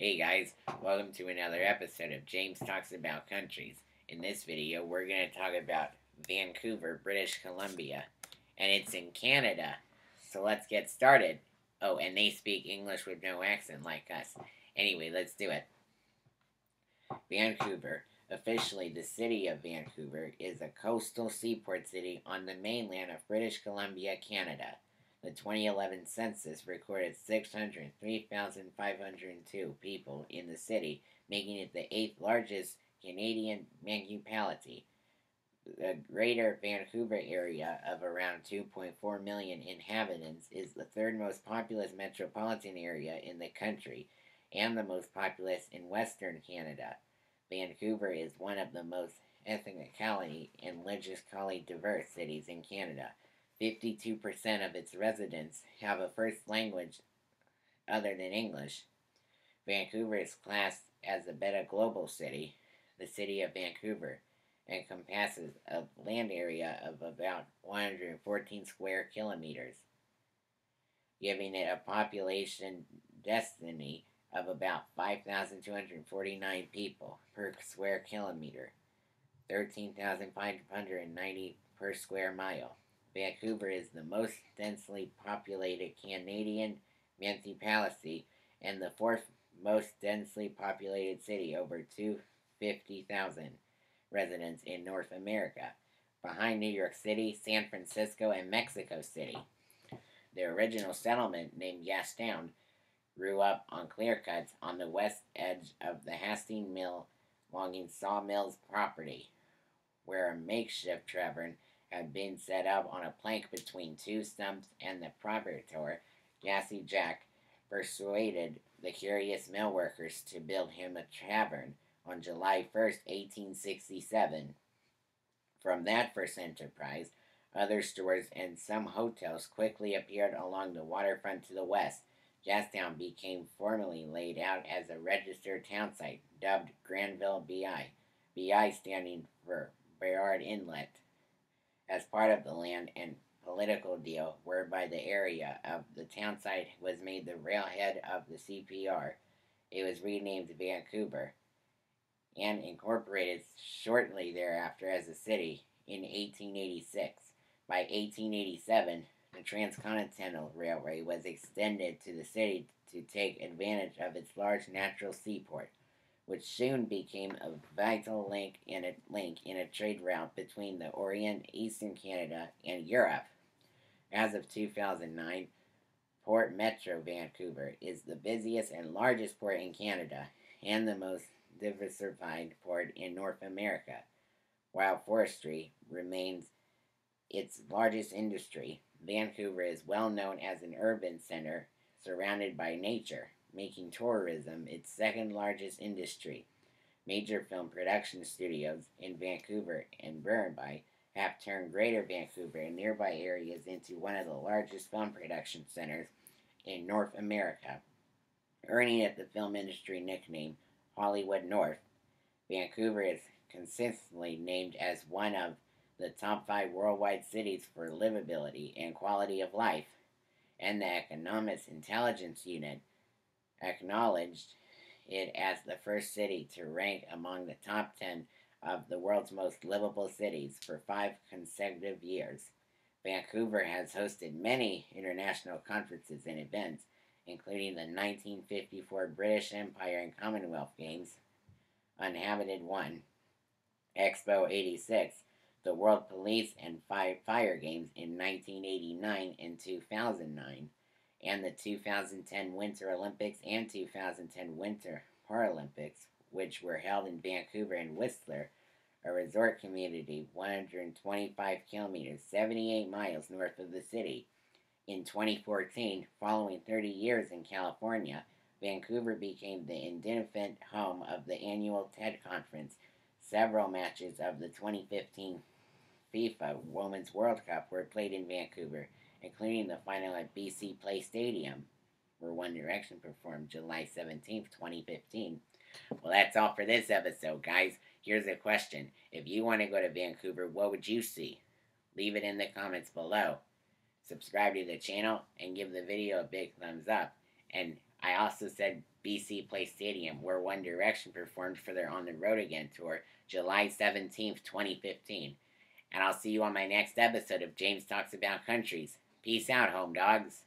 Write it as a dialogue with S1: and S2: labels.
S1: Hey guys, welcome to another episode of James Talks About Countries. In this video, we're going to talk about Vancouver, British Columbia, and it's in Canada. So let's get started. Oh, and they speak English with no accent like us. Anyway, let's do it. Vancouver, officially the city of Vancouver, is a coastal seaport city on the mainland of British Columbia, Canada. The 2011 census recorded 603,502 people in the city, making it the 8th largest Canadian municipality. The Greater Vancouver area of around 2.4 million inhabitants is the third most populous metropolitan area in the country and the most populous in Western Canada. Vancouver is one of the most ethnically and religiously diverse cities in Canada. 52% of its residents have a first language other than English. Vancouver is classed as a Beta Global City. The city of Vancouver encompasses a land area of about 114 square kilometers, giving it a population density of about 5,249 people per square kilometer, 13,590 per square mile. Vancouver is the most densely populated Canadian municipality and the fourth most densely populated city, over 250,000 residents in North America, behind New York City, San Francisco, and Mexico City. The original settlement, named Gastown, grew up on clear cuts on the west edge of the Hastings Mill logging sawmill's property, where a makeshift tavern had been set up on a plank between two stumps, and the proprietor, Gassy Jack, persuaded the curious mill workers to build him a tavern on July 1st, 1867. From that first enterprise, other stores and some hotels quickly appeared along the waterfront to the west. Gastown became formally laid out as a registered town site, dubbed Granville BI, BI standing for Burrard Inlet, as part of the land and political deal whereby the area of the town site was made the railhead of the CPR. It was renamed Vancouver and incorporated shortly thereafter as a city in 1886. By 1887, the Transcontinental Railway was extended to the city to take advantage of its large natural seaport, which soon became a vital link in a trade route between the Orient, Eastern Canada, and Europe. As of 2009, Port Metro Vancouver is the busiest and largest port in Canada and the most diversified port in North America. While forestry remains its largest industry, Vancouver is well known as an urban center surrounded by nature, making tourism its second largest industry. Major film production studios in Vancouver and Burnaby have turned Greater Vancouver and nearby areas into one of the largest film production centers in North America, earning it the film industry nickname Hollywood North. Vancouver is consistently named as one of the top 5 worldwide cities for livability and quality of life, and the Economic Intelligence Unit acknowledged it as the first city to rank among the top 10 of the world's most livable cities for 5 consecutive years. Vancouver has hosted many international conferences and events, including the 1954 British Empire and Commonwealth Games, Uninhabited 1, Expo 86, the World Police and Fire Games in 1989 and 2009, and the 2010 Winter Olympics and 2010 Winter Paralympics, which were held in Vancouver and Whistler, a resort community 125 kilometers, 78 miles north of the city. In 2014, following 30 years in California, Vancouver became the indefinite home of the annual TED Conference. Several matches of the 2015 FIFA Women's World Cup were played in Vancouver, including the final at BC Place Stadium, where One Direction performed July 17th, 2015. Well, that's all for this episode, guys. Here's a question. If you want to go to Vancouver, what would you see? Leave it in the comments below. Subscribe to the channel and give the video a big thumbs up. And I also said BC Place Stadium, where One Direction performed for their On the Road Again tour, July 17th, 2015. And I'll see you on my next episode of James Talks About Countries. Peace out, home dogs.